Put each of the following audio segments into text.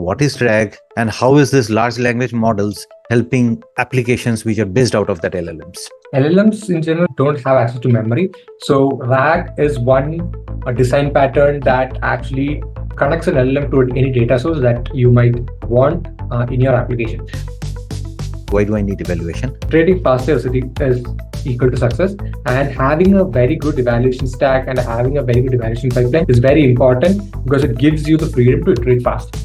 what is RAG, and how is this large language models helping applications which are based out of that LLMs? LLMs in general don't have access to memory. So RAG is a design pattern that actually connects an LLM to any data source that you might want in your application. Why do I need evaluation? Iterating faster is equal to success, and having a very good evaluation stack and having a very good evaluation pipeline is very important because it gives you the freedom to iterate fast.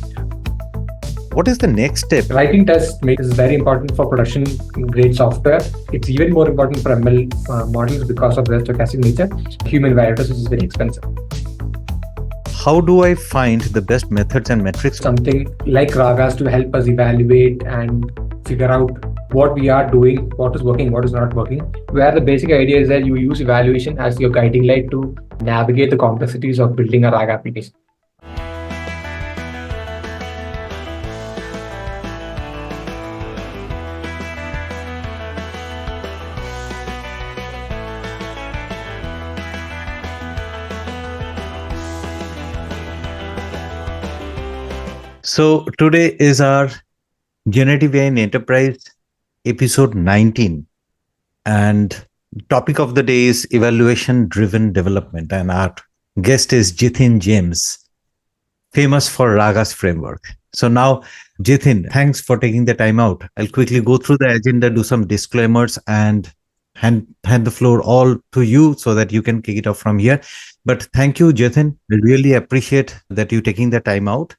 What is the next step? Writing tests is very important for production grade software. It's even more important for ML models because of their stochastic nature. Human evaluators is very expensive. How do I find the best methods and metrics? Something like Ragas to help us evaluate and figure out what we are doing, what is working, what is not working. Where the basic idea is that you use evaluation as your guiding light to navigate the complexities of building a Raga application. So today is our Generative AI in Enterprise episode 19, and topic of the day is evaluation driven development, and our guest is Jithin James, famous for Ragas framework. So now, Jithin, thanks for taking the time out. I'll quickly go through the agenda, do some disclaimers, and hand the floor all to you so that you can kick it off from here. But thank you, Jithin. I really appreciate that you taking the time out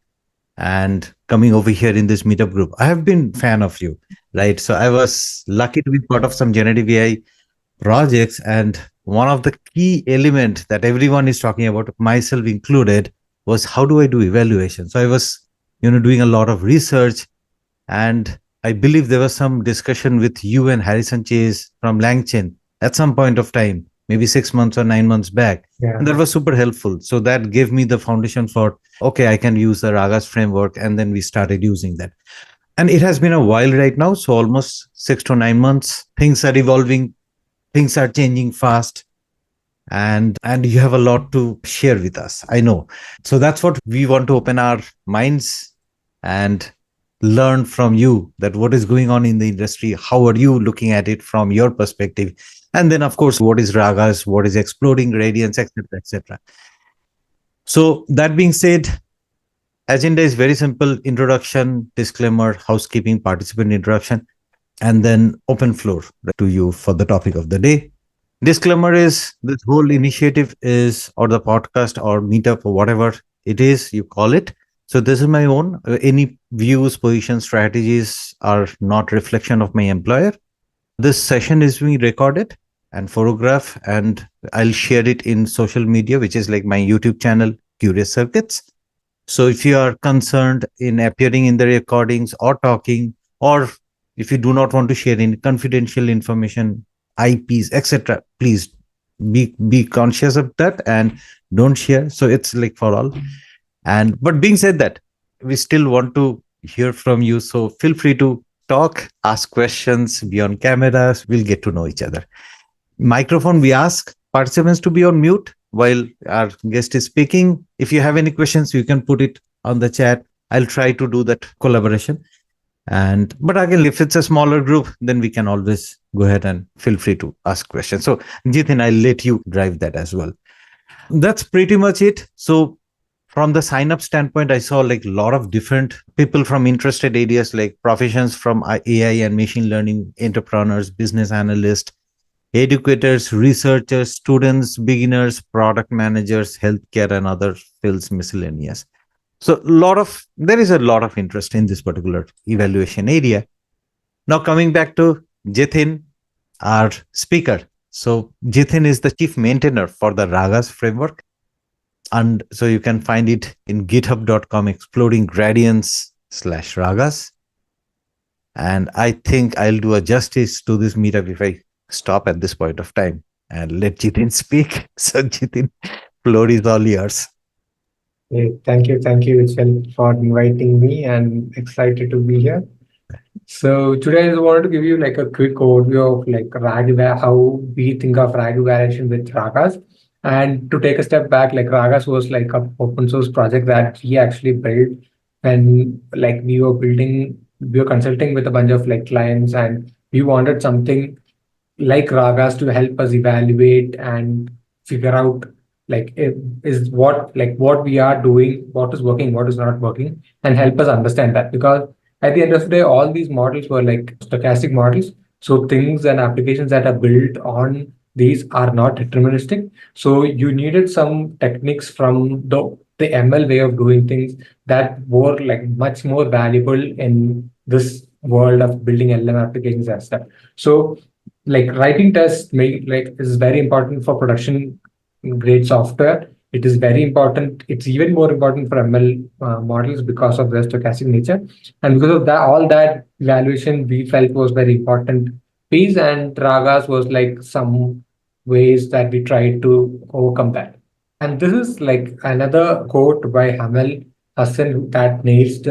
and coming over here in this meetup group. I have been a fan of you, right? So I was lucky to be part of some generative AI projects. And one of the key elements that everyone is talking about, myself included, was how do I do evaluation? So I was, doing a lot of research, and I believe there was some discussion with you and Harrison Chase from Langchin at some point of time, maybe 6 months or 9 months back. Yeah. And that was super helpful. So that gave me the foundation for, okay, I can use the Ragas framework. And then we started using that. And it has been a while right now. So almost 6 to 9 months. Things are evolving. Things are changing fast. And you have a lot to share with us, I know. So that's what we want to open our minds and learn from you, that what is going on in the industry. How are you looking at it from your perspective? And then, of course, what is Ragas, what is exploding gradients, etc., etc. So that being said, agenda is very simple: introduction, disclaimer, housekeeping, participant introduction, and then open floor to you for the topic of the day. Disclaimer is this whole initiative is, or the podcast or meetup or whatever it is you call it. So this is my own. Any views, positions, strategies are not reflection of my employer. This session is being recorded and photographed, and I'll share it in social media, which is like my YouTube channel, Curious Circuits. So if you are concerned in appearing in the recordings or talking, or if you do not want to share any confidential information, IPs, etc., please be conscious of that and don't share. So it's like for all. But being said that, we still want to hear from you. So feel free to talk, ask questions, be on cameras. We'll get to know each other. Microphone, we ask participants to be on mute while our guest is speaking. If you have any questions, you can put it on the chat. I'll try to do that collaboration. But again, if it's a smaller group, then we can always go ahead and feel free to ask questions. So Jithin, I'll let you drive that as well. That's pretty much it. So from the sign up standpoint, I saw like a lot of different people from interested areas, like professions from AI and machine learning, entrepreneurs, business analysts, educators, researchers, students, beginners, product managers, healthcare, and other fields miscellaneous. So there is a lot of interest in this particular evaluation area. Now coming back to Jithin, our speaker. So Jithin is the chief maintainer for the Ragas framework. And so you can find it in github.com, exploding gradients /Ragas. And I think I'll do a justice to this meetup if I stop at this point of time and let Jithin speak. So Jithin, floor is all yours. Thank you, Itzel, for inviting me, and excited to be here. So today I just wanted to give you like a quick overview of like RAG, how we think of RAG evaluation with Ragas. And to take a step back, like Ragas was like an open source project that we actually built when like we were consulting with a bunch of like clients, and we wanted something like Ragas to help us evaluate and figure out like is what we are doing, what is working, what is not working, and help us understand that. Because at the end of the day, all these models were like stochastic models. So things and applications that are built on these are not deterministic. So you needed some techniques from the ML way of doing things that were like much more valuable in this world of building LLM applications and stuff. So like writing tests is very important for production grade software. It is very important. It's even more important for ML models because of their stochastic nature, and because of that, all that evaluation we felt was very important piece. And Ragas was like some ways that we tried to overcome that. And this is like another quote by Hamel Hassan that nails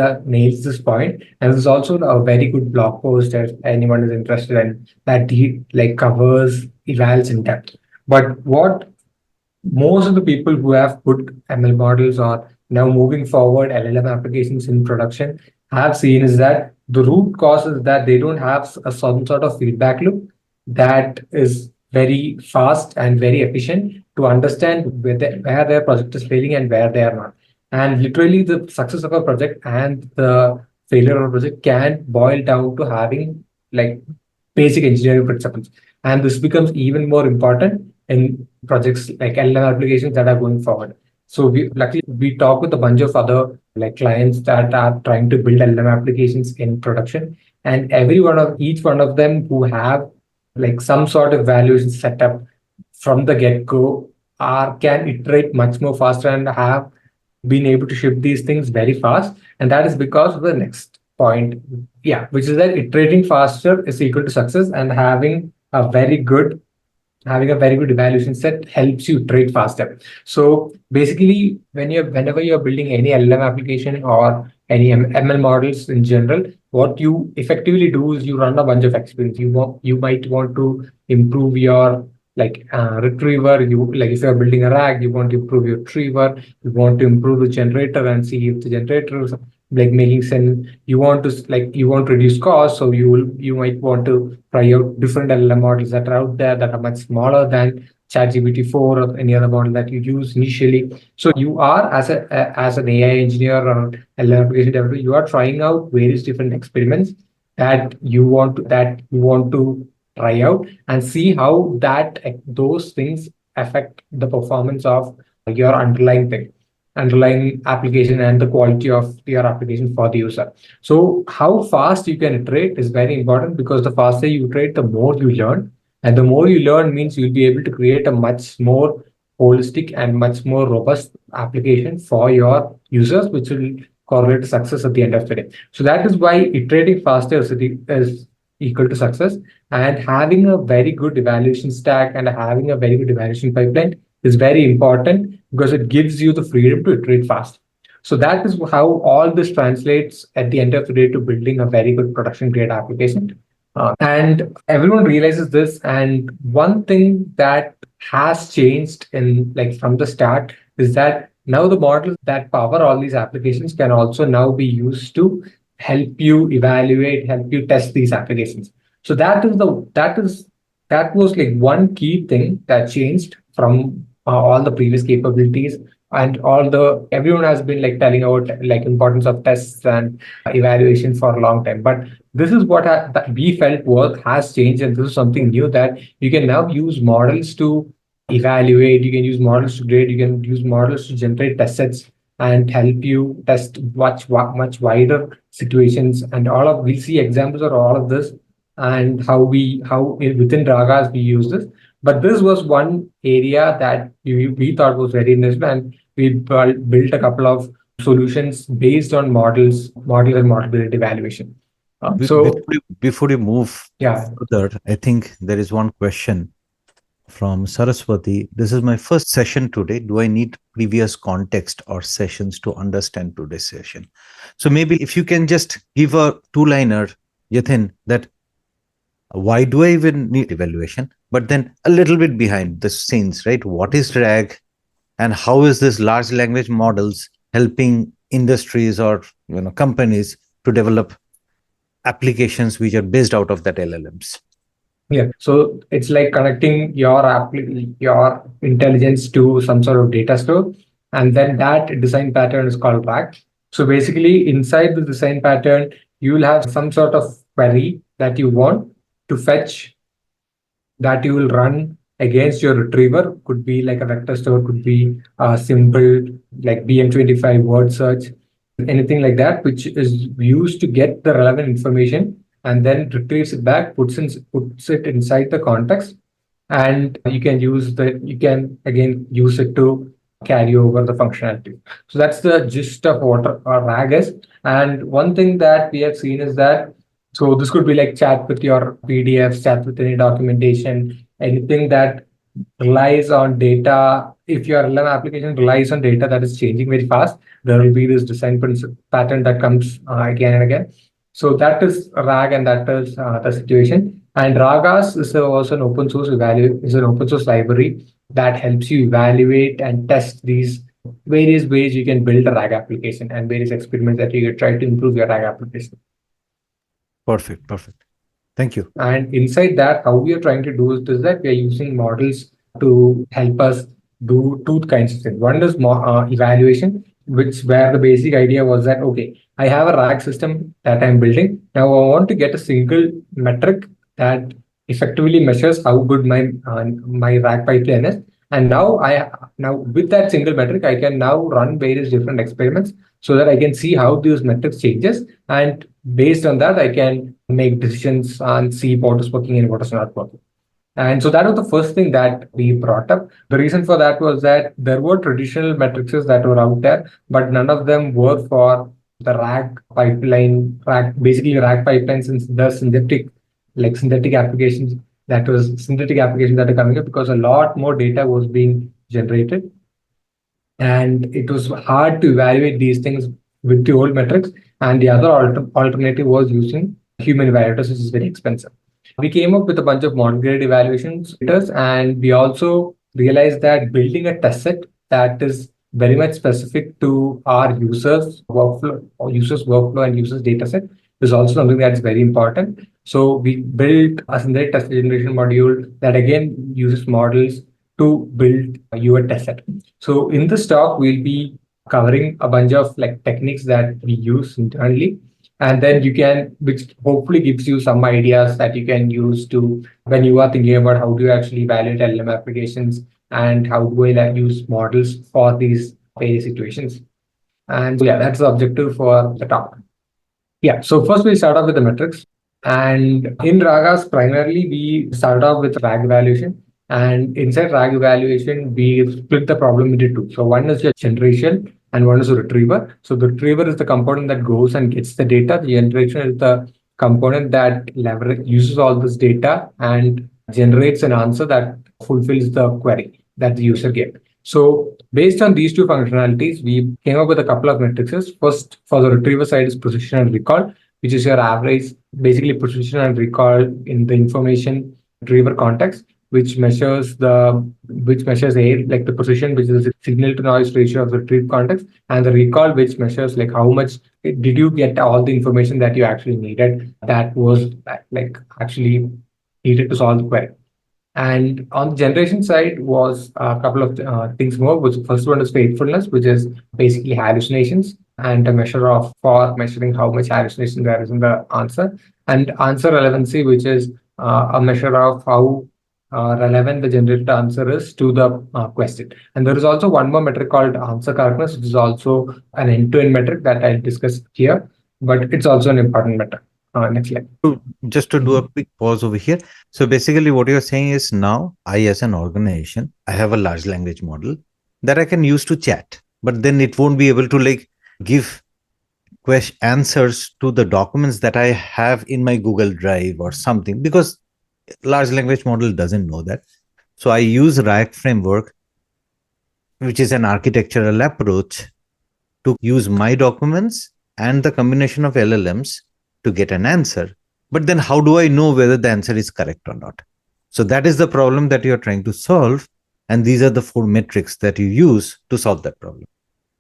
this point. And this is also a very good blog post if anyone is interested in that he like covers evals in depth. But what most of the people who have put ML models or now moving forward LLM applications in production have seen is that the root cause is that they don't have some sort of feedback loop that is very fast and very efficient to understand where their project is failing and where they are not. And literally, the success of a project and the failure of a project can boil down to having like basic engineering principles. And this becomes even more important in projects like LLM applications that are going forward. So we luckily we talk with a bunch of other like clients that are trying to build LLM applications in production, and each one of them who have like some sort of valuation set up from the get-go are can iterate much more faster and have been able to ship these things very fast. And that is because of the next point, yeah, which is that iterating faster is equal to success, and having a very good evaluation set helps you iterate faster. So basically, whenever you're building any LLM application or any ML models in general, what you effectively do is you run a bunch of experiments. You might want to improve your retriever. You like if you're building a RAG, you want to improve your retriever. You want to improve the generator and see if the generator is like making sense. You want to reduce costs, so you might want to try out different LLM models that are out there that are much smaller than ChatGPT 4 or any other model that you use initially. So you are as an AI engineer or LLM application developer, you are trying out various different experiments that you want to try out and see how those things affect the performance of your underlying application and the quality of your application for the user. So how fast you can iterate is very important, because the faster you iterate, the more you learn. And the more you learn means you'll be able to create a much more holistic and much more robust application for your users, which will correlate to success at the end of the day. So that is why iterating faster is equal to success. And having a very good evaluation stack and having a very good evaluation pipeline is very important, because it gives you the freedom to iterate fast. So that is how all this translates at the end of the day to building a very good production grade application. And everyone realizes this. And one thing that has changed in like from the start is that now the models that power all these applications can also now be used to help you evaluate, help you test these applications. So that was like one key thing that changed from all the previous capabilities. And all the everyone has been like telling about like importance of tests and evaluation for a long time. But this is that we felt work has changed, and this is something new that you can now use models to evaluate, you can use models to grade, you can use models to generate test sets and help you test much wider situations. And all of we'll see examples of all of this, and within Ragas we use this. But this was one area that we thought was very interesting, and we built a couple of solutions based on model and model-based evaluation. Before you move Yeah. further, I think there is one question from Saraswati. This is my first session today. Do I need previous context or sessions to understand today's session? So maybe if you can just give a two-liner, Jithin, that why do I even need evaluation? But then a little bit behind the scenes, right? What is RAG, and how is this large language models helping industries or companies to develop applications which are based out of that LLMs. Yeah. So it's like connecting your intelligence to some sort of data store, and then that design pattern is called RAG. So basically, inside the design pattern, you will have some sort of query that you want to fetch, that you will run against your retriever. Could be like a vector store, could be a simple like BM25 word search, anything like that, which is used to get the relevant information and then retrieves it back, puts it inside the context, and you can again use it to carry over the functionality. So that's the gist of what a RAG is. And one thing that we have seen is that, so this could be like chat with your PDFs, chat with any documentation, anything that relies on data. If your LLM application relies on data that is changing very fast, there will be this design pattern that comes again and again. So that is RAG, and that is the situation. And Ragas is also an open source library that helps you evaluate and test these various ways you can build a RAG application and various experiments that you can try to improve your RAG application. Perfect. Thank you. And inside that, how we are trying to do it is that we are using models to help us do two kinds of things. One is evaluation, where the basic idea was that, okay, I have a RAG system that I'm building. Now I want to get a single metric that effectively measures how good my RAG pipeline is. And now with that single metric, I can now run various different experiments so that I can see how these metrics changes, and based on that, I can make decisions and see what is working and what is not working. And so that was the first thing that we brought up. The reason for that was that there were traditional matrices that were out there, but none of them work for the RAG pipeline, basically RAG pipelines, and the synthetic applications that are coming up, because a lot more data was being generated. And it was hard to evaluate these things with the old metrics. And the other alternative was using human evaluators, which is very expensive. We came up with a bunch of model grade evaluations, and we also realized that building a test set that is very much specific to our users' workflow and users' data set is also something that's very important. So we built a synthetic test generation module that again uses models to build your test set. So in this talk, we'll be covering a bunch of like techniques that we use internally, and then which hopefully gives you some ideas that you can use to when you are thinking about how do you actually evaluate LLM applications and how do I use models for these various situations. And so yeah, that's the objective for the talk. Yeah, so first we start off with the metrics. And in Ragas, primarily we start off with RAG evaluation. And inside RAG evaluation, we split the problem into two. So one is your generation and one is a retriever. So the retriever is the component that goes and gets the data. The generation is the component that uses all this data and generates an answer that fulfills the query that the user gave. So based on these two functionalities, we came up with a couple of matrices. First, for the retriever side is precision and recall, which is your average, basically precision and recall in the information retriever context, which measures like the precision, which is the signal to noise ratio of the retrieve context, and the recall, which measures like how much did you get all the information that you actually needed, that was like actually needed to solve the query. And on the generation side was a couple of things more, which the first one is faithfulness, which is basically hallucinations and a measure for measuring how much hallucination there is in the answer. And answer relevancy, which is a measure of how relevant the generated answer is to the question. And there is also one more metric called answer correctness, which is also an end-to-end metric that I'll discuss here, but it's also an important metric. Next slide. Just to do a quick pause over here. So basically what you're saying is now I, as an organization, I have a large language model that I can use to chat, but then it won't be able to like give answers to the documents that I have in my Google Drive or something, because large language model doesn't know that. So I use RAG framework, which is an architectural approach to use my documents and the combination of LLMs to get an answer. But then how do I know whether the answer is correct or not? So that is the problem that you're trying to solve. And these are the 4 metrics that you use to solve that problem.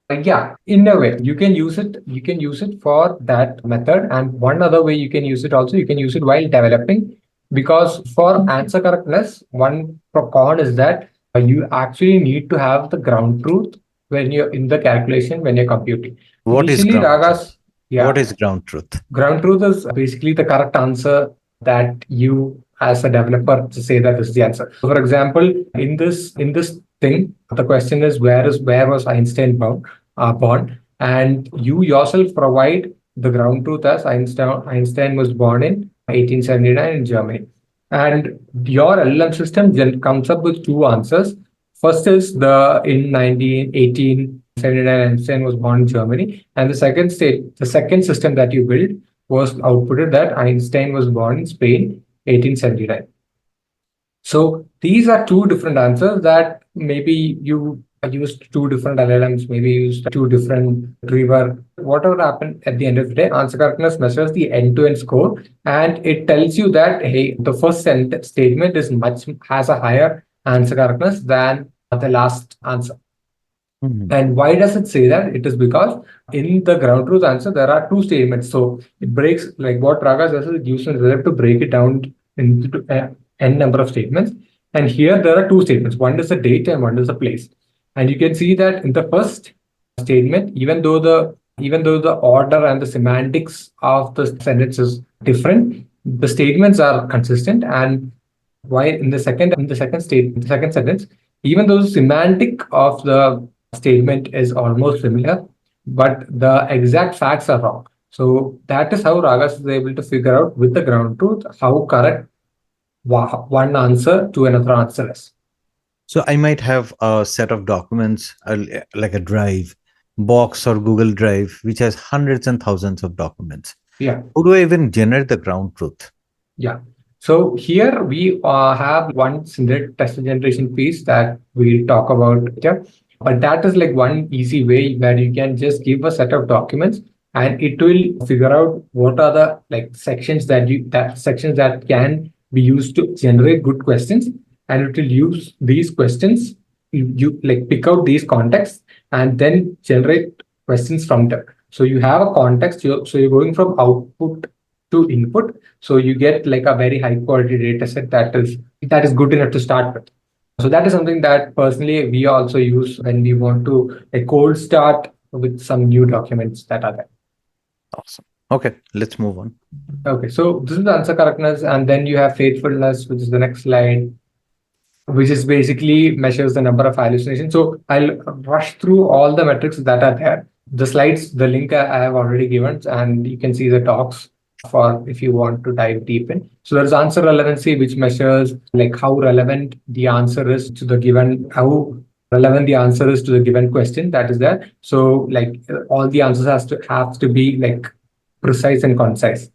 Yeah, in a way, you can use it. You can use it for that method. And one other way you can use it also, you can use it while developing. Because for answer correctness, one con is that you actually need to have the ground truth when you're in the calculation, when you're computing. What is Initially, ground truth? Ragas, What yeah, is ground truth? ground truth is basically the correct answer that you as a developer to say that this is the answer. So for example, in this thing, the question is where was Einstein born? And you yourself provide the ground truth as Einstein was born in 1879 in Germany. And your LLM system then comes up with two answers. First is the in 1879 Einstein was born in Germany, and the second system that you built was outputted that Einstein was born in Spain, 1879. So these are two different answers that maybe you used two different LLMs, maybe used two different retriever. Whatever happened at the end of the day, answer correctness measures the end-to-end score, and it tells you that hey, the first statement is much has a higher answer correctness than the last answer. Mhm. And why does it say that? It is because in the ground truth answer, there are two statements. So it breaks, like what Ragas does is it uses Reserve to break it down into n number of statements. And here there are two statements. One is the date and one is the place. And you can see that in the first statement, even though the order and the semantics of the sentence is different, the statements are consistent. And while in the second sentence, even though the semantic of the statement is almost similar, but the exact facts are wrong. So that is how Ragas is able to figure out with the ground truth how correct one answer to another answer is. So I might have a set of documents, like a drive, box or Google Drive, which has hundreds and thousands of documents. Yeah. How do I even generate the ground truth? Yeah. So here we have one synthetic text generation piece that we'll talk about later. But that is like one easy way where you can just give a set of documents and it will figure out what are the like sections that can be used to generate good questions, and it will use these questions. You like pick out these contexts and then generate questions from them. So you have a context. So you're going from output to input, so you get like a very high quality data set that is good enough to start with. So that is something that personally we also use when we want to a cold start with some new documents that are there. Awesome. Okay, let's move on. Okay, so this is the answer correctness, and then you have faithfulness, which is the next slide, which is basically measures the number of hallucinations. So I'll rush through all the metrics that are there. The slides, the link I have already given, and you can see the talks for if you want to dive deep in. So there's answer relevancy, which measures like how relevant the answer is to the given, how relevant the answer is to the given question that is there. So like all the answers have to be like precise and concise.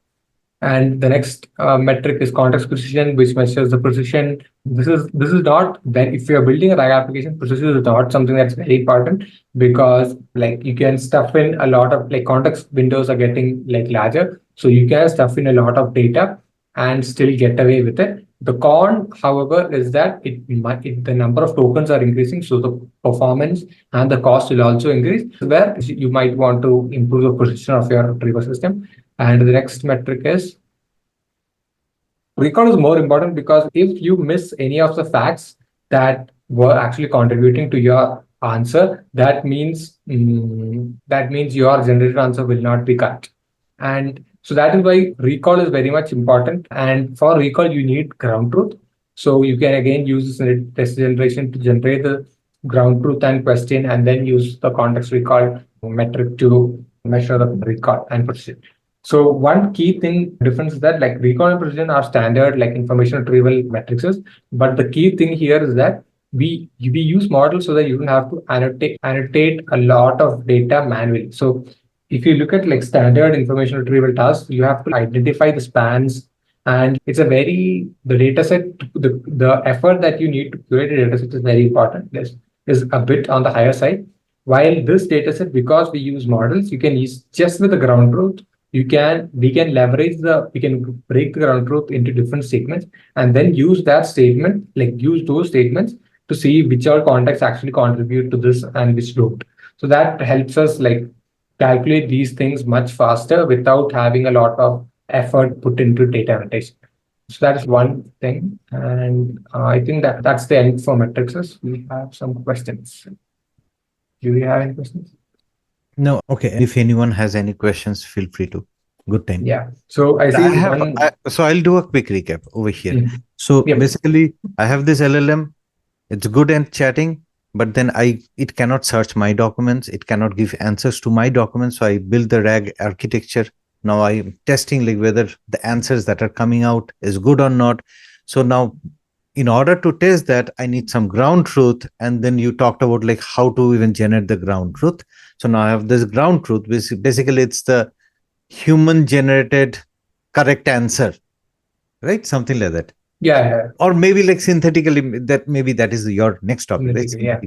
And the next metric is context precision, which measures the precision. This is not very, if you're building a RAG application, precision is not something that's very important, because like you can stuff in a lot of like context windows are getting like larger, so you can stuff in a lot of data and still get away with it. The con, however, is that the number of tokens are increasing, so the performance and the cost will also increase, where you might want to improve the precision of your retrieval system. And the next metric is recall is more important, because if you miss any of the facts that were actually contributing to your answer, that means your generated answer will not be correct. And so that is why recall is very much important. And for recall, you need ground truth. So you can again use this text generation to generate the ground truth and question, and then use the context recall metric to measure the recall and precision. So one key thing difference is that like recall and precision are standard like information retrieval matrices, but the key thing here is that we use models so that you don't have to annotate a lot of data manually. So if you look at like standard information retrieval tasks, you have to identify the spans, and it's a very the data set the effort that you need to curate a data set is very important. This is a bit on the higher side. While this data set, because we use models, you can use just with the ground truth we can break the ground truth into different statements, and then use those statements to see which all contexts actually contribute to this and which don't. So that helps us like calculate these things much faster without having a lot of effort put into data annotation. So that is one thing. And I think that's the end for matrices. We have some questions. Do you have any questions? No, okay. If anyone has any questions, feel free to. Good time. Yeah. So I see one. So I'll do a quick recap over here. So Yep. basically, I have this LLM. It's good at chatting, but then it cannot search my documents. It cannot give answers to my documents. So I build the RAG architecture. Now I'm testing like whether the answers that are coming out is good or not. So now, in order to test that, I need some ground truth. And then you talked about like how to even generate the ground truth. So now I have this ground truth. Basically, it's the human generated correct answer, right? Something like that. Yeah. Or maybe like synthetically, maybe that is your next topic, right? Yeah.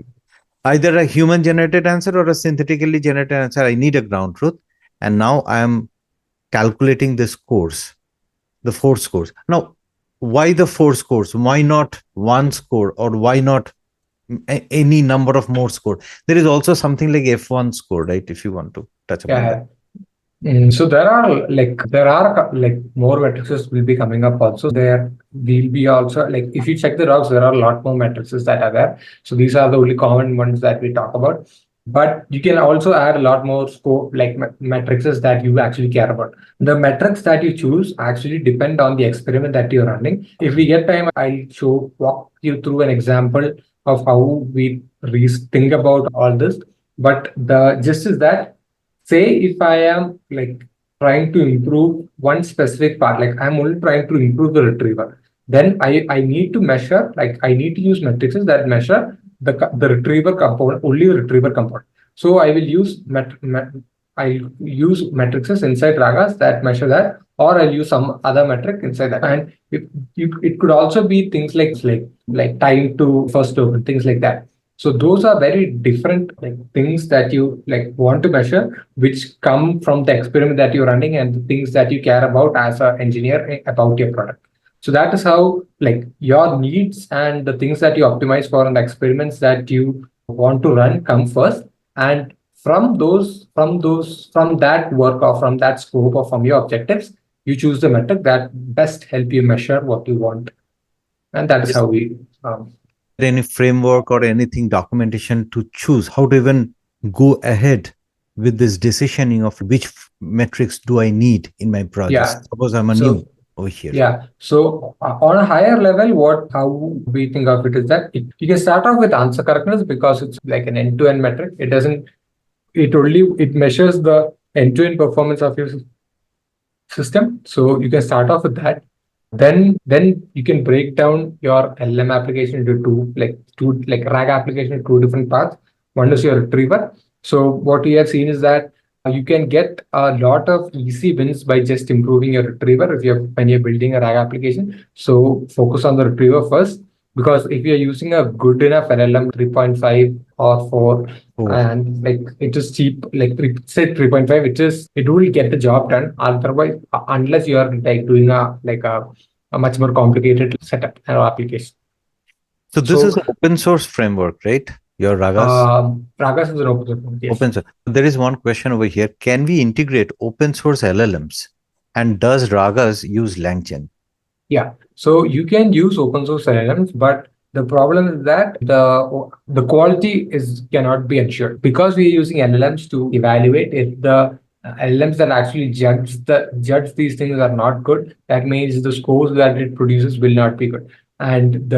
Either a human generated answer or a synthetically generated answer. I need a ground truth. And now I am calculating the scores, the 4 scores. Now, why the 4 scores? Why not 1 score, or why not any number of more score? There is also something like F1 score, right? If you want to touch upon that. So there are like more matrices will be coming up also. There will be also like if you check the docs, there are a lot more matrices that are there. So these are the only common ones that we talk about. But you can also add a lot more scope like matrices that you actually care about. The metrics that you choose actually depend on the experiment that you're running. If we get time, I'll walk you through an example of how we think about all this. But the gist is that, say if I am like trying to improve one specific part, like I'm only trying to improve the retriever, then I need to measure, like I need to use matrices that measure the retriever component, only the retriever component. So I will use I'll use matrices inside Ragas that measure that, or I'll use some other metric inside that. And it could also be things like time to first token, things like that. So those are very different like things that you like want to measure, which come from the experiment that you're running and the things that you care about as an engineer about your product. So that is how like your needs and the things that you optimize for and the experiments that you want to run come first. And from that work or from that scope or from your objectives, you choose the metric that best help you measure what you want. And that is how we any framework or anything documentation to choose how to even go ahead with this decisioning of which metrics do I need in my project? Yeah. Suppose I'm a new over here. Yeah. So on a higher level, how we think of it is that you can start off with answer correctness because it's like an end-to-end metric. It measures the end-to-end performance of your system. So you can start off with that. Then you can break down your LM application into two RAG application in 2 different parts. One is your retriever. So what we have seen is that you can get a lot of easy wins by just improving your retriever when you're building a RAG application. So focus on the retriever first, because if you're using a good enough LLM 3.5 or 4, and like it is cheap, like say 3.5, it will get the job done. Otherwise, unless you are like doing a much more complicated setup or application. So this is an open source framework, right? Your Ragas? Ragas is an open source. Yes. Open source. There is one question over here. Can we integrate open source LLMs? And does Ragas use LangChain? Yeah. So you can use open source LLMs, but the problem is that the quality cannot be ensured because we are using LLMs to evaluate. If the LLMs that actually judge these things are not good, that means the scores that it produces will not be good. And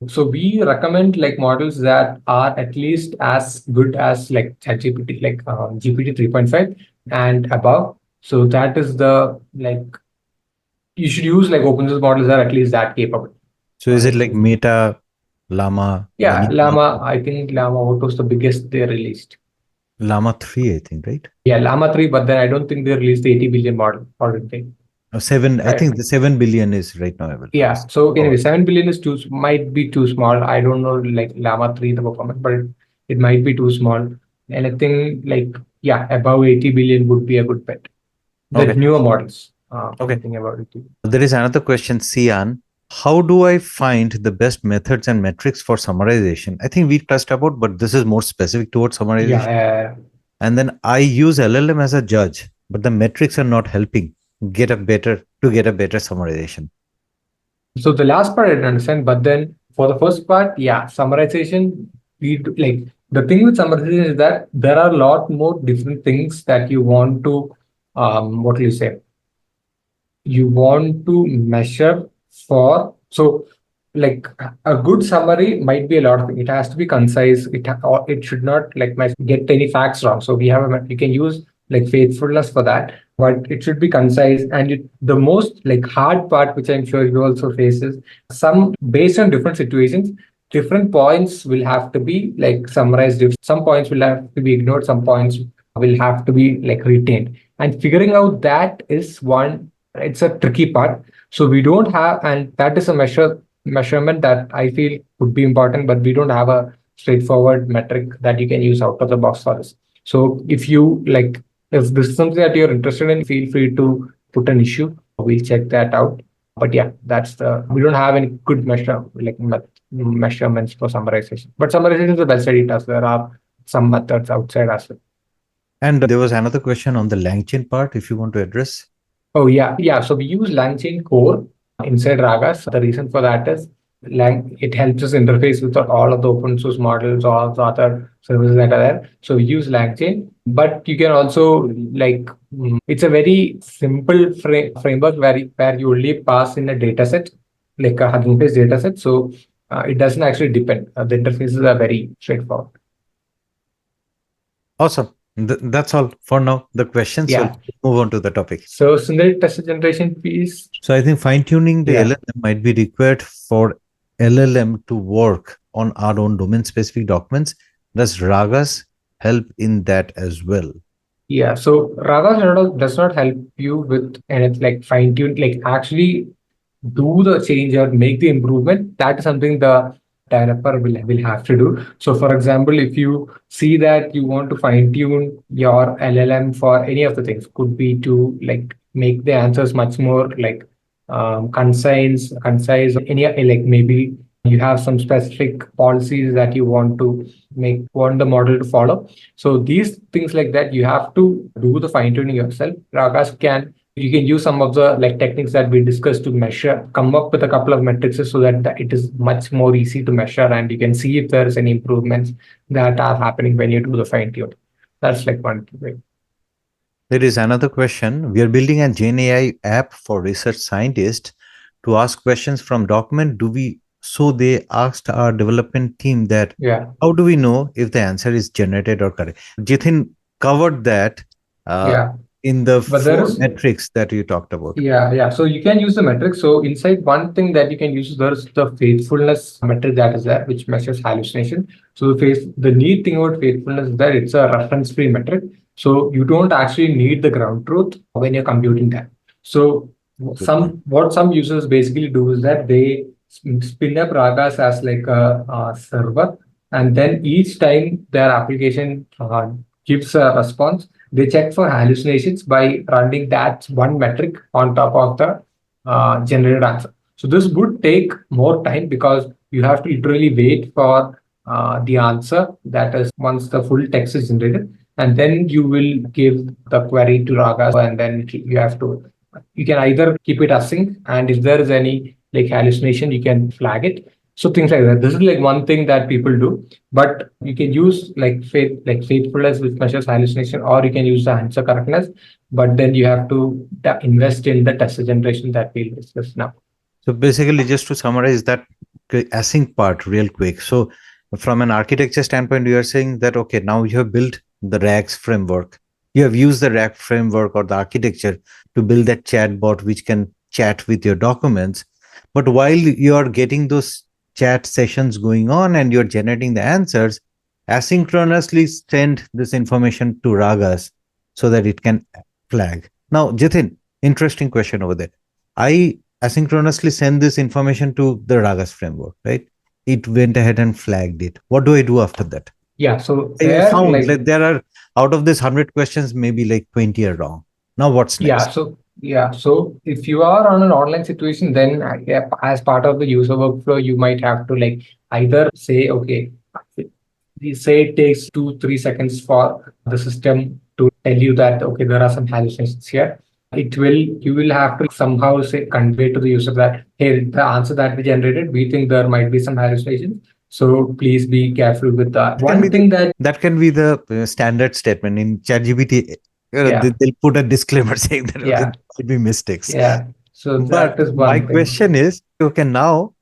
so we recommend like models that are at least as good as like ChatGPT, like GPT 3.5 and above. So that is you should use like open source models that are at least that capable. So is it like Meta, Llama? Yeah, Llama. I think Llama, what was the biggest they released? Llama 3, I think, right? Yeah, Llama 3, but then I don't think they released the 80 billion model or anything. 7, I think the 7 billion is right now available. Yeah, so anyway, 7 billion might be too small. I don't know like Llama 3, the performance, but it might be too small. Anything like, above 80 billion would be a good bet. The newer models. Okay. There is another question, Sian. How do I find the best methods and metrics for summarization? I think we touched about, but this is more specific towards Yeah, summarization. And then I use LLM as a judge, but the metrics are not helping get a better summarization. so the last part I didn't understand, but then for the first part, yeah, summarization, like the thing with summarization is that there are a lot more different things that you want to, what do you say? You want to measure for. So like a good summary might be a lot of things. It has to be concise. Or it should not like get any facts wrong. So we have you can use like faithfulness for that, but it should be concise. And the most like hard part, which I'm sure you also face, is some based on different situations, different points will have to be like summarized. Some points will have to be ignored. Some points will have to be like retained. And figuring out that is one. It's a tricky part. So we don't have, and that is a measurement that I feel would be important, but we don't have a straightforward metric that you can use out of the box for this. So if you like, if this is something that you're interested in, feel free to put an issue. We'll check that out. But yeah, we don't have any good measurements for summarization. But summarization is a well-studied task. There are some methods outside as well. And there was another question on the LangChain part, if you want to address. Oh yeah, yeah. So we use LangChain core inside Ragas. The reason for that is it helps us interface with all of the open source models, all of the other services that are there. So we use LangChain, but you can also it's a very simple framework where you only pass in a data set, like a Hugging Face data set. So it doesn't actually depend. The interfaces are very straightforward. Awesome. That's all for now. The questions. So Yeah. let's move on to the topic. So synthetic text generation piece. So I think fine tuning the Yeah. LLM might be required for LLM to work on our own domain specific documents. Does Ragas help in that as well? Yeah, so Raga does not help you with anything like fine tune, like actually do the change or make the improvement. That is something the developer will have to do. So, for example, if you see that you want to fine tune your LLM for any of the things, could be to like make the answers much more like concise. Any like maybe you have some specific policies that you want the model to follow. So these things like that, you have to do the fine tuning yourself. You can use some of the like techniques that we discussed to measure, come up with a couple of metrics so that it is much more easy to measure and you can see if there is any improvements that are happening when you do the fine tune. That's like one way. There is another question. We are building a Gen AI app for research scientists to ask questions from document. So they asked our development team that, Yeah. how do we know if the answer is generated or correct? Jithin covered that in the But there four is metrics that you talked about. Yeah. So you can use the metric. So inside one thing that you can use, there's the faithfulness metric that is there, which measures hallucination. So the neat thing about faithfulness is that it's a reference-free metric. So you don't actually need the ground truth when you're computing that. So what some users basically do is that they spin up Ragas as like a server, and then each time their application gives a response, they check for hallucinations by running that one metric on top of the generated answer. So this would take more time because you have to literally wait for the answer, that is once the full text is generated, and then you will give the query to Raga, and then you can either keep it async, and if there is any like hallucination, you can flag it. So things like that. This is like one thing that people do, but you can use like faithfulness, which measures hallucination, or you can use the answer correctness. But then you have to invest in the test generation that we'll discuss now. So basically, just to summarize that async part real quick. So from an architecture standpoint, you are saying that, okay, now you have built the RAGs framework. You have used the RAG framework or the architecture to build that chatbot which can chat with your documents. But while you are getting those chat sessions going on and you're generating the answers, asynchronously send this information to Ragas so that it can flag. Now, Jithin, interesting question over there. I asynchronously send this information to the Ragas framework, right? It went ahead and flagged it. What do I do after that? Yeah, so I found like there are out of this 100 questions, maybe like 20 are wrong. Now what's next? Yeah, so Yeah. So if you are on an online situation, then yeah, as part of the user workflow, you might have to like either say, okay, we say it takes 2-3 seconds for the system to tell you that okay, there are some hallucinations here. You will have to somehow say convey to the user that hey, the answer that we generated, we think there might be some hallucinations. So please be careful with that. One thing that That can be the standard statement in ChatGPT. yeah, They'll put a disclaimer saying that okay, yeah, there might be mistakes. yeah. So that But is my one thing. question is, okay, now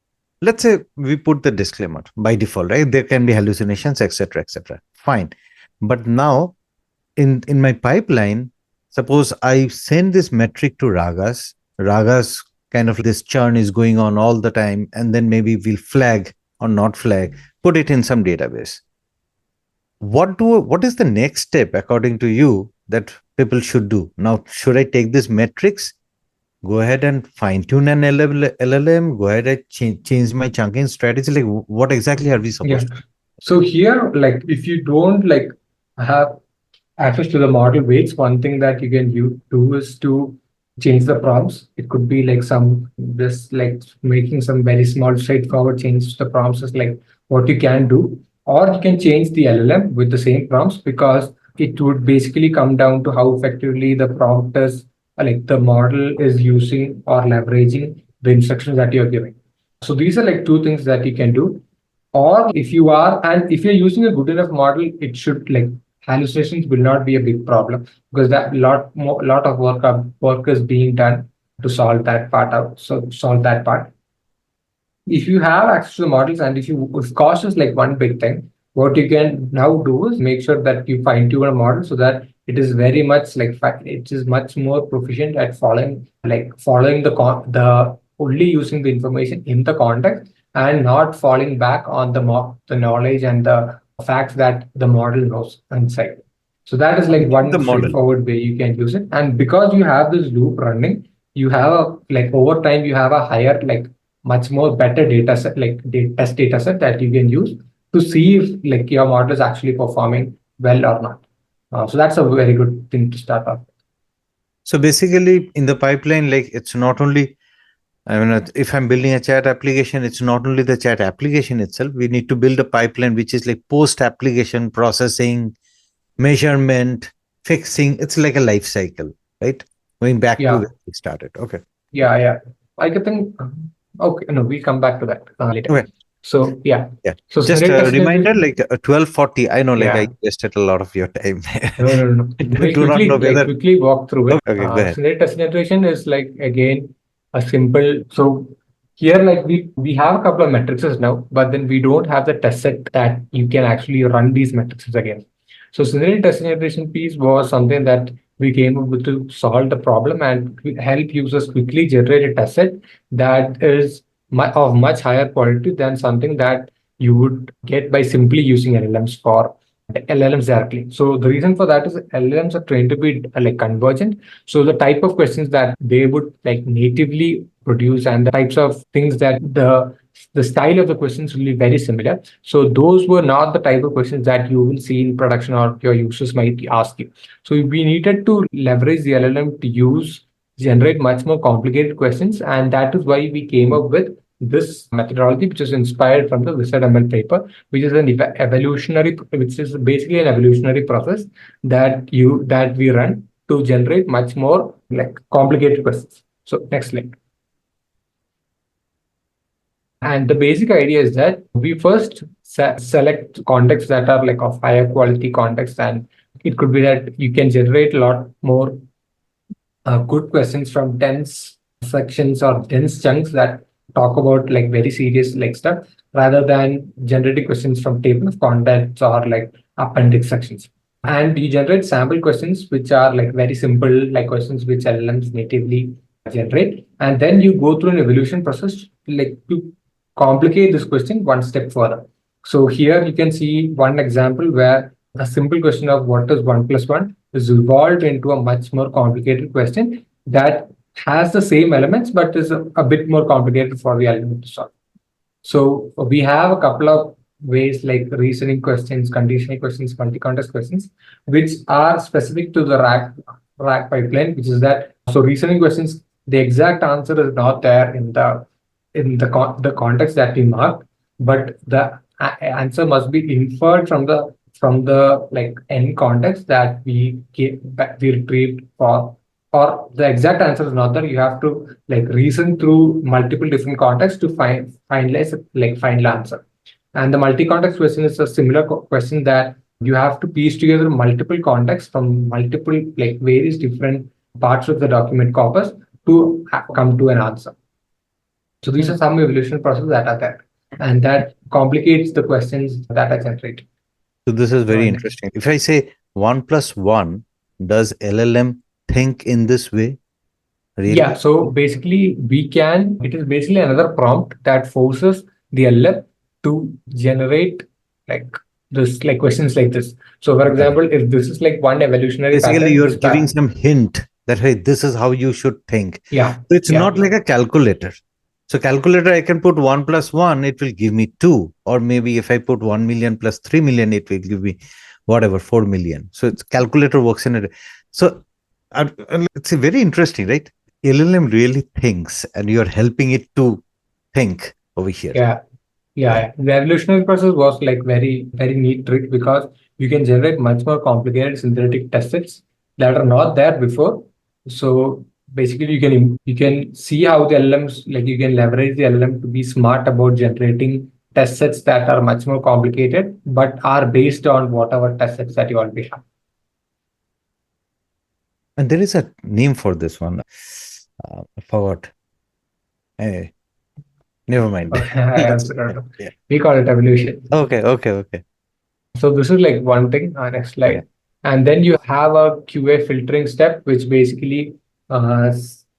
let's say we put the disclaimer by default, right? There can be hallucinations, etc., etc. Fine. But now in my pipeline, suppose I send this metric to Ragas kind of this churn is going on all the time, and then maybe we'll flag or not flag, put it in some database. What is the next step according to you that people should do? Now, should I take this metrics, go ahead and fine tune an LLM, go ahead and change my chunking strategy? Like, what exactly are we Yeah. supposed to? So here, like if you don't like have access to the model weights, one thing that you can do is to change the prompts. It could be like some this like making some very small straightforward changes to the prompts is like what you can do, or you can change the LLM with the same prompts because it would basically come down to how effectively the prompt is like the model is using or leveraging the instructions that you're giving. So these are like two things that you can do. Or if you are, and if you're using a good enough model, it should like hallucinations will not be a big problem because that lot of work is being done to solve that part out. So solve that part. If you have access to the models and if cost is like one big thing, what you can now do is make sure that you fine tune a model so that it is very much like it is much more proficient at following the only using the information in the context and not falling back on the knowledge and the facts that the model knows inside. So that is like The one model. straightforward way you can use it. And because you have this loop running, you have a like over time you have a higher like much more better data set, like test data set that you can use to see if like your model is actually performing well or not. So that's a very good thing to start off. So basically, in the pipeline, like it's not only, I mean, if I'm building a chat application, it's not only the chat application itself. We need to build a pipeline which is like post application processing, measurement, fixing. It's like a life cycle, right? Going back to Yeah, where we started. Okay. yeah, yeah. I could think. Okay, no, we'll come back to that later. Okay. So yeah, Yeah. so Just scenario a test reminder, generation. like 12:40. I know, like I Yeah, wasted a lot of your time. no, no, no. I We'll do not know whether. quickly walk through it. Okay, go ahead. Scenario test generation is like again a simple. So here, like we have a couple of matrices now, but then we don't have the test set that you can actually run these matrices again. So scenario test generation piece was something that we came up with to solve the problem and help users quickly generate a test set that is of much higher quality than something that you would get by simply using LLMs for LLMs directly. So the reason for that is LLMs are trained to be like convergent. So the type of questions that they would like natively produce and the types of things that the style of the questions will be very similar. So those were not the type of questions that you will see in production or your users might ask you. So we needed to leverage the LLM to generate much more complicated questions, and that is why we came up with this methodology, which is inspired from the Wizard ML paper, which is which is basically an evolutionary process that we run to generate much more like complicated questions. So next slide. And the basic idea is that we first select contexts that are like of higher quality context, and it could be that you can generate a lot more good questions from dense sections or dense chunks that talk about like very serious like stuff rather than generating questions from table of contents or like appendix sections. And you generate sample questions which are like very simple, like questions which LLMs natively generate. And then you go through an evolution process like to complicate this question one step further. So here you can see one example where a simple question of what is 1 plus 1 is evolved into a much more complicated question that has the same elements but is a bit more complicated for the algorithm to solve. So we have a couple of ways like reasoning questions, conditional questions, multi-context questions, which are specific to the RAG RAG pipeline, which is that so reasoning questions, the exact answer is not there in the context that we marked, but the answer must be inferred from the like end context that we retrieved for, or the exact answer is not there. You have to like reason through multiple different contexts to finalize like final answer. And the multi-context question is a similar question that you have to piece together multiple contexts from multiple like various different parts of the document corpus to come to an answer. So these are some evolution processes that are there, and that complicates the questions that are generated. So this is very interesting. If I say 1 plus 1, does LLM think in this way? Really? Yeah, so basically it is basically another prompt that forces the LLM to generate like like questions like this. So for example, if this is like one evolutionary Basically, pattern, you're giving some hint that, hey, this is how you should think. Yeah. So it's not like a calculator. So calculator, I can put 1 plus 1, it will give me 2. Or maybe if I put 1 million plus 3 million, it will give me whatever, 4 million. So it's calculator works in it. So it's very interesting, right? LLM really thinks and you're helping it to think over here. Yeah. The evolutionary process was like very, very neat trick because you can generate much more complicated synthetic test sets that are not there before. So basically you can see how the LLMs, like you can leverage the LLM to be smart about generating test sets that are much more complicated, but are based on whatever test sets that you already have. And there is a name for this one. I forgot. Hey, never mind. Yeah. We call it evolution. Okay. So this is like one thing. Next slide. Okay. And then you have a QA filtering step, which basically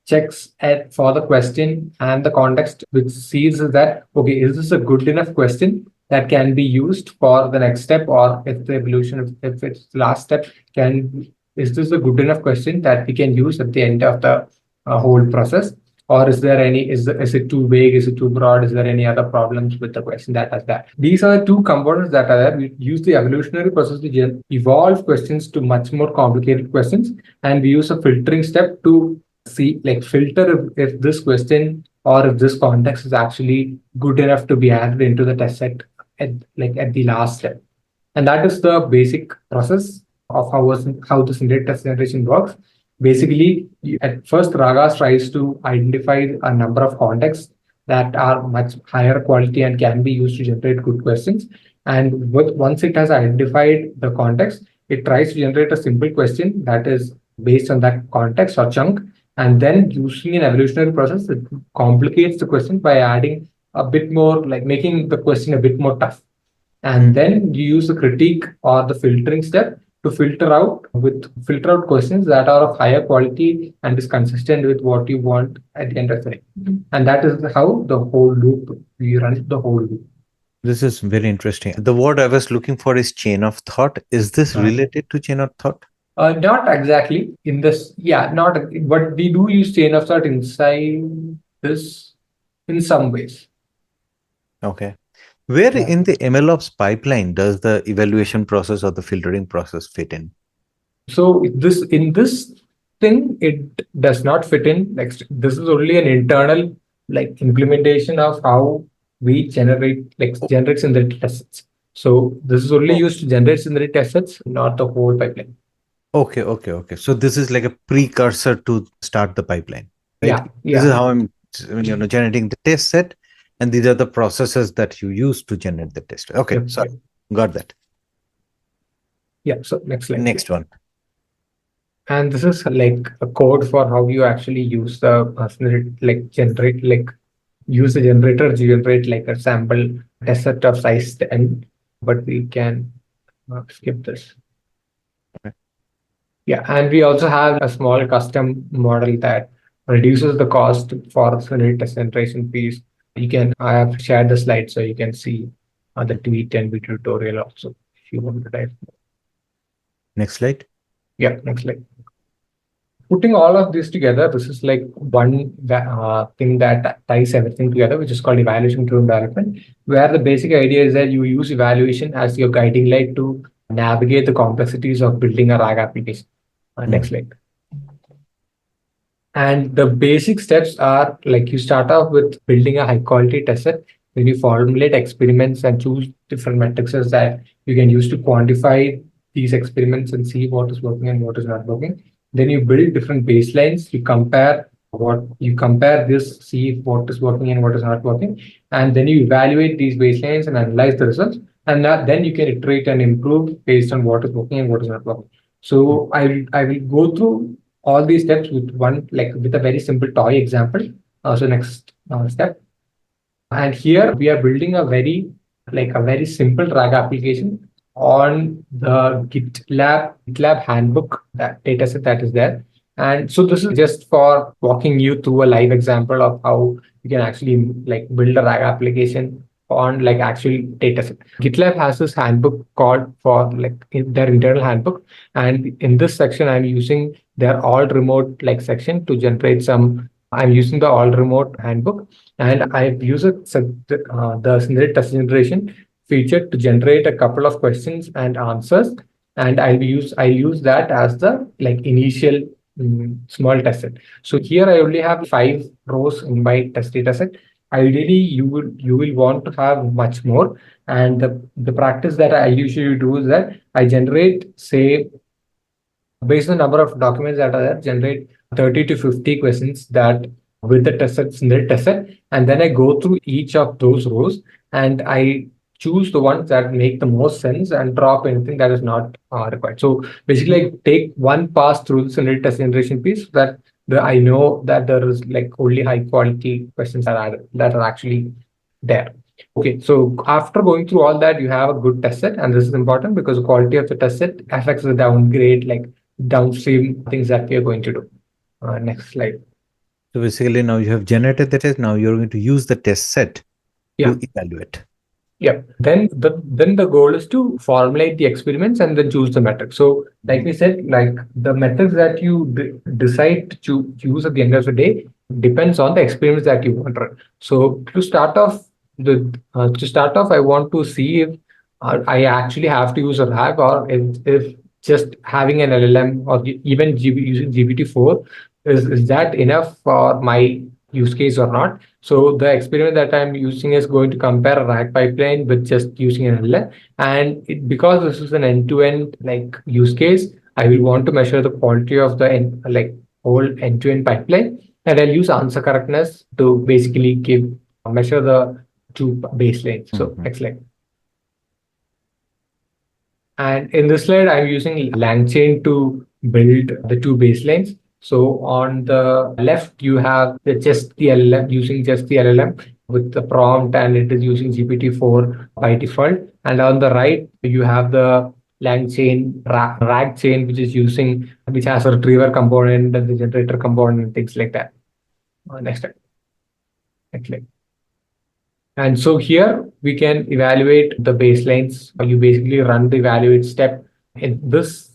checks for the question and the context, which sees that, okay, is this a good enough question that can be used for the next step, or if the evolution, if it's the last step, is this a good enough question that we can use at the end of the whole process? Or is it too vague? Is it too broad? Is there any other problems with the question that has that? These are the two components that are there. We use the evolutionary process to evolve questions to much more complicated questions. And we use a filtering step to filter if this question or if this context is actually good enough to be added into the test set at the last step. And that is the basic process of how the synthetic test generation works. Basically, at first, Ragas tries to identify a number of contexts that are much higher quality and can be used to generate good questions. And once it has identified the context, it tries to generate a simple question that is based on that context or chunk. And then using an evolutionary process, it complicates the question by adding a bit more, like making the question a bit more tough. And then you use the critique or the filtering step to filter out questions that are of higher quality and is consistent with what you want at the end of the day. And that is how we run the whole loop. This is very interesting. The word I was looking for is chain of thought. Is this related to chain of thought? Not exactly in this. Yeah, not. But we do use chain of thought inside this in some ways. Okay. Where in the MLOps pipeline does the evaluation process or the filtering process fit in? So in this thing, it does not fit in. Like this is only an internal like implementation of how we generate synthetic test sets. So this is only used to generate synthetic test sets, not the whole pipeline. Okay. So this is like a precursor to start the pipeline, right? Yeah. This is how I'm generating the test set. And these are the processes that you use to generate the test. Okay, sorry. Got that. Yeah, so next slide. Next one. And this is like a code for how you actually use the use the generator to generate like a sample test set of size 10, but we can skip this. Okay. Yeah, and we also have a small custom model that reduces the cost for the test generation piece. I have shared the slide so you can see the tweet and video tutorial also if you want to dive. Next slide. Yeah, next slide. Putting all of this together, this is like one thing that ties everything together, which is called evaluation-driven development, where the basic idea is that you use evaluation as your guiding light to navigate the complexities of building a Raga application. Next slide. And the basic steps are like you start off with building a high quality test set. Then you formulate experiments and choose different metrics that you can use to quantify these experiments and see what is working and what is not working. Then you build different baselines. You compare this, see what is working and what is not working. And then you evaluate these baselines and analyze the results. And then you can iterate and improve based on what is working and what is not working. So I will go through all these steps with with a very simple toy example. So next step. And here we are building a very simple Raga application on the GitLab handbook, that dataset that is there. And so this is just for walking you through a live example of how you can actually build a Raga application on actual dataset. GitLab has this handbook called for their internal handbook, and in this section I'm using their all remote section to generate some. I'm using the all remote handbook, and I've used the synthetic text generation feature to generate a couple of questions and answers, and I'll use that as the initial small test set. So here I only have 5 rows in my test data set. Ideally, you will want to have much more, and the practice that I usually do is that I generate, say, based on the number of documents that are there, generate 30 to 50 questions that with the test sets in the test set. And then I go through each of those rows and I choose the ones that make the most sense and drop anything that is not required. So basically, I take one pass through the synthetic test generation piece that I know that there is only high quality questions that are actually there. Okay, so after going through all that, you have a good test set, and this is important because the quality of the test set affects the downgrade, downstream things that we are going to do. Next slide. So basically, now you have generated the test. Now you're going to use the test set to evaluate. Yeah. Then the goal is to formulate the experiments and then choose the metrics. So, like we said, the metrics that you decide to use at the end of the day depends on the experiments that you want to run. So to start off, I want to see if I actually have to use a RAG, or if just having an LLM or even using GPT-4 is that enough for my use case or not. So the experiment that I'm using is going to compare a RAG pipeline with just using an LLM. And because this is an end-to-end use case, I will want to measure the quality of the whole end-to-end pipeline. And I'll use answer correctness to basically measure the two baselines. So next slide. And in this slide, I'm using LangChain to build the two baselines. So on the left, you have just the LLM, using just the LLM with the prompt, and it is using GPT-4 by default. And on the right, you have the LangChain, RAG chain, which has a retriever component and the generator component and things like that. Next slide. Next slide. And so here we can evaluate the baselines. You basically run the evaluate step. In this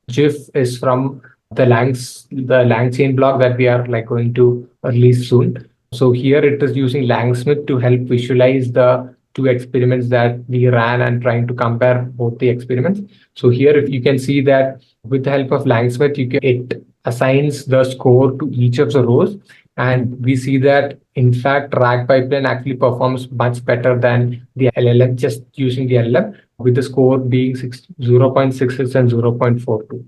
GIF is from the LangChain blog that we are going to release soon. So here it is using Langsmith to help visualize the two experiments that we ran and trying to compare both the experiments. So here, if you can see that with the help of Langsmith, it assigns the score to each of the rows. And we see that, in fact, RAG pipeline actually performs much better than the LLM, just using the LLM, with the score being 0.66 and 0.42.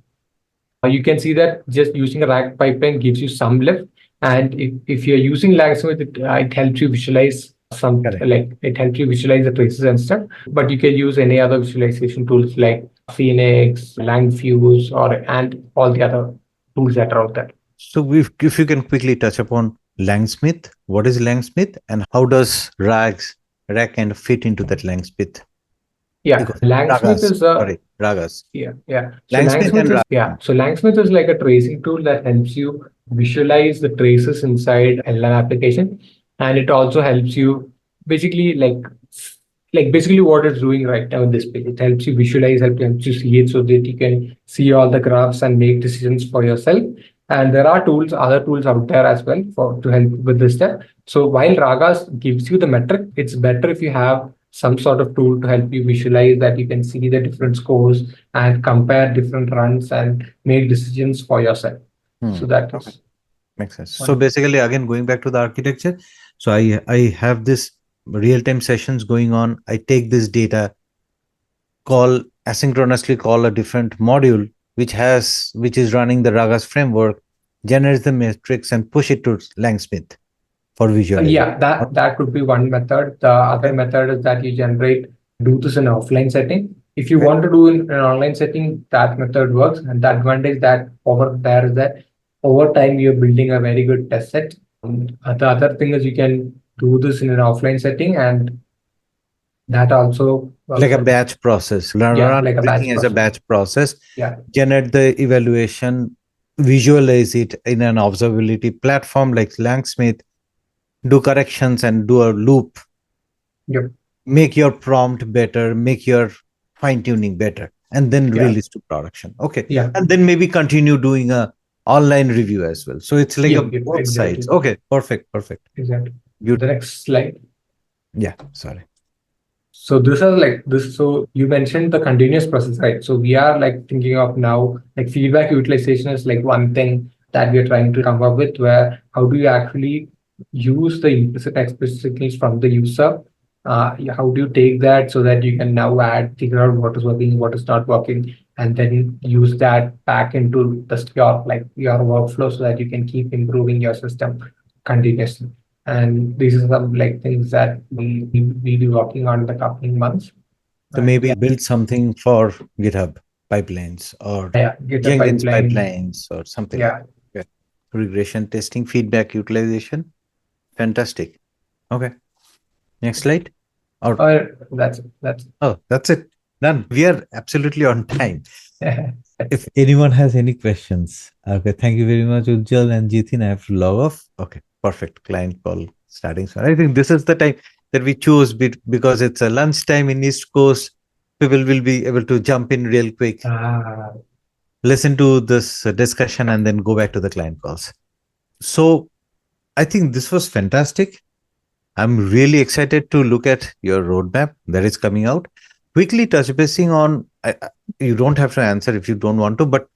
You can see that just using a RAG pipeline gives you some lift. And if you're using Langsmith, it helps you visualize it helps you visualize the traces and stuff. But you can use any other visualization tools like Phoenix, LangFuse, and all the other tools that are out there. So if you can quickly touch upon Langsmith, what is Langsmith and how does RAG kind of fit into that Langsmith? Yeah, Langsmith is Ragas. Yeah. So Langsmith is like a tracing tool that helps you visualize the traces inside LLM application, and it also helps you basically basically what it's doing right now in this page. It helps you visualize, helps you see it so that you can see all the graphs and make decisions for yourself. And there are other tools out there as well to help with this step. So while Ragas gives you the metric, it's better if you have some sort of tool to help you visualize that you can see the different scores and compare different runs and make decisions for yourself. So that is. Makes sense. So basically, again, going back to the architecture, so I have this real time sessions going on. I take this data, call asynchronously call a different module which is running the Ragas framework, generates the metrics and push it to Langsmith for visualization. Yeah, that could be one method. The other method is that you do this in an offline setting. If you Okay. want to do in an online setting, that method works. And the advantage that over there is that over time you're building a very good test set. The other thing is you can do this in an offline setting, and that also Like works. a batch process. Yeah, Run like a everything batch as a process. batch process, Yeah, generate the evaluation, visualize it in an observability platform like Langsmith, do corrections and do a loop, yep, make your prompt better, make your fine tuning better, and then yeah, release to production. Okay. yeah, And then maybe continue doing a online review as well. So it's like a yep, both sides. exactly, Okay. Perfect. Perfect. exactly. The Beautiful. next slide. Yeah. Sorry. So this is like this. So you mentioned the continuous process, right? So we are like thinking of now like feedback utilization is like one thing that we are trying to come up with, where how do you actually use the implicit explicit signals from the user? How do you take that so that you can now figure out what is working, what is not working, and then use that back into your workflow so that you can keep improving your system continuously. And these are some like things that we be working on in the coming months. So maybe build something for GitHub pipelines or Yeah, get a Jenkins pipeline. pipelines or something like Yeah. that. Yeah. Regression testing, feedback utilization. Fantastic. Okay. Next slide. Or Or that's oh, that's it. Done. We are absolutely on time. it. If anyone has any questions, okay, thank you very much, Ujjal and Jithin. I have to log off. Okay, perfect. Client call starting. So I think this is the time that we choose because it's a lunchtime in East Coast. People will be able to jump in real quick, Ah, listen to this discussion, and then go back to the client calls. So I think this was fantastic. I'm really excited to look at your roadmap that is coming out. Quickly touch basing on, you don't have to answer if you don't want to, but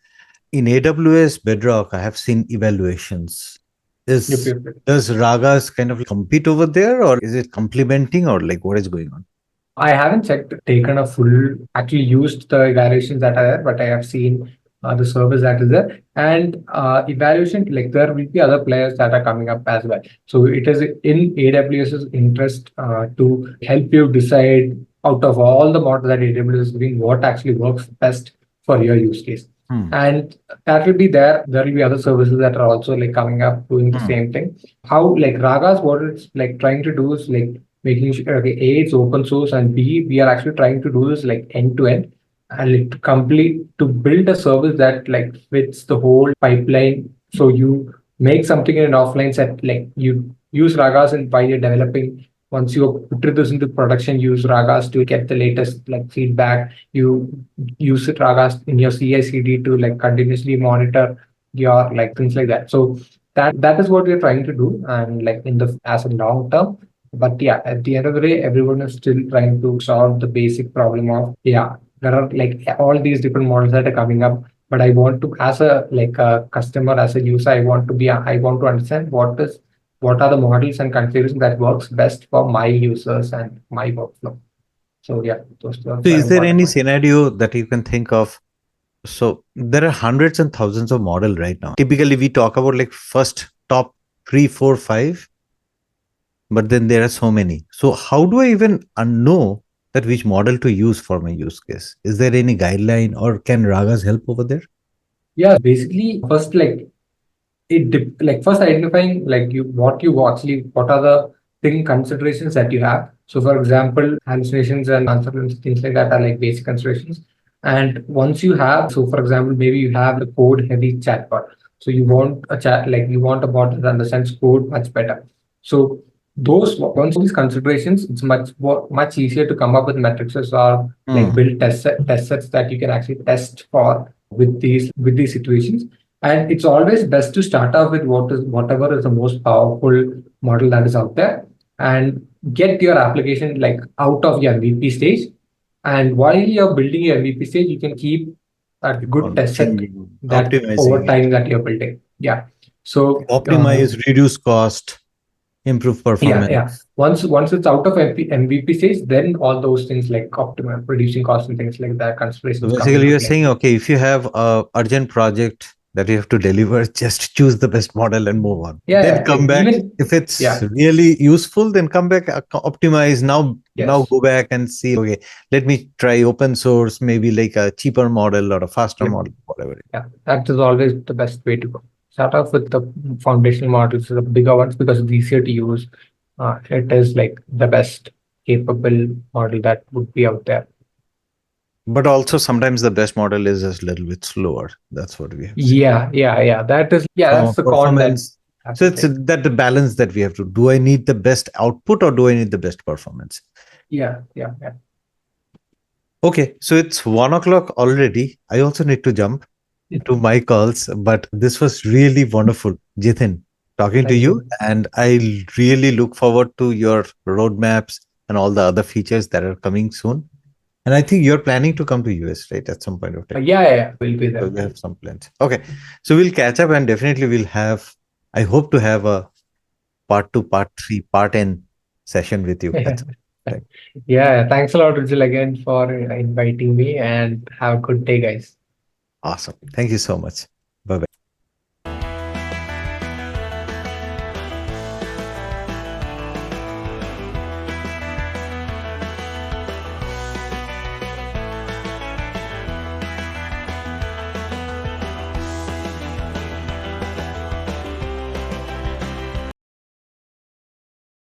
in AWS Bedrock, I have seen evaluations. yep, Is yep, yep. Does Ragas kind of compete over there, or is it complementing, or like what is going on? I haven't taken a full, actually used the evaluations that are there, but I have seen the service that is there. And evaluation, like there will be other players that are coming up as well. So it is in AWS's interest to help you decide out of all the models that AWS is giving, what actually works best for your use case. Hmm. And that will be there. There will be other services that are also like coming up doing the same thing. How like Ragas, what it's like trying to do is like making sure okay, A, it's open source, and B, we are actually trying to do this like end to end and like to build a service that like fits the whole pipeline. So you make something in an offline set, like you use Ragas and while you're developing. Once you put this into production, use Ragas to get the latest like feedback. You use it Ragas in your CI/CD to like continuously monitor your like things like that. So that is what we're trying to do, and like in the as a long term. But yeah, at the end of the day, everyone is still trying to solve the basic problem of yeah, there are like all these different models that are coming up. But I want to, as a like a customer, as a user, I want to understand what are the models and configurations that works best for my users and my workflow. So yeah, those So are is there important any points. scenario that you can think of? So there are hundreds and thousands of model right now. Typically, we talk about like first top three, four, five, but then there are so many. So how do I even know that which model to use for my use case? Is there any guideline, or can Ragas help over there? Yeah, basically, first like like first identifying like what are the thing considerations that you have. So for example, hallucinations and uncertainty things like that are like basic considerations. And once you have, so for example, maybe you have the code heavy chatbot. So you want a chat like you want a bot that understands code much better. So those once these considerations, it's much easier to come up with matrices or like Hmm. build test sets that you can actually test for with these situations. And it's always best to start off with whatever is the most powerful model that is out there and get your application like out of your MVP stage. And while you're building your MVP stage, you can keep a Keep good on test set changing, that over optimizing it. time that you're building. Yeah. So Optimize, reduce cost, improve performance. yeah. Once it's out of MVP stage, then all those things like optimal, reducing costs and things like that, So considerations come basically, into you're play. saying, okay, if you have a urgent project that you have to deliver, just choose the best model and move on. Then come back. Even If it's yeah, really useful, then come back, optimize. Now yes, go back and see, okay, let me try open source, maybe like a cheaper model or a faster yep, model, whatever. yeah. That is always the best way to go. Start off with the foundational models, the bigger ones, because it's easier to use. It is like the best capable model that would be out there. But also sometimes the best model is just a little bit slower. That's what we have seen. Yeah. That's the con that Performance. I have So to it's take. that the balance that we have to. Do I need the best output or do I need the best performance? Yeah. Okay, so it's 1 o'clock already. I also need to jump to my calls, but this was really wonderful, Jithin, talking to Thank you. you. And I really look forward to your roadmaps and all the other features that are coming soon. And I think you're planning to come to US, right, at some point of time. Yeah. We'll be So there. we have some plans. Okay, so we'll catch up and definitely we'll have. I hope to have a part 2, part 3, part N session with you at some time. Yeah. Thanks a lot, Rujal, again for inviting me, and have a good day, guys. Awesome. Thank you so much.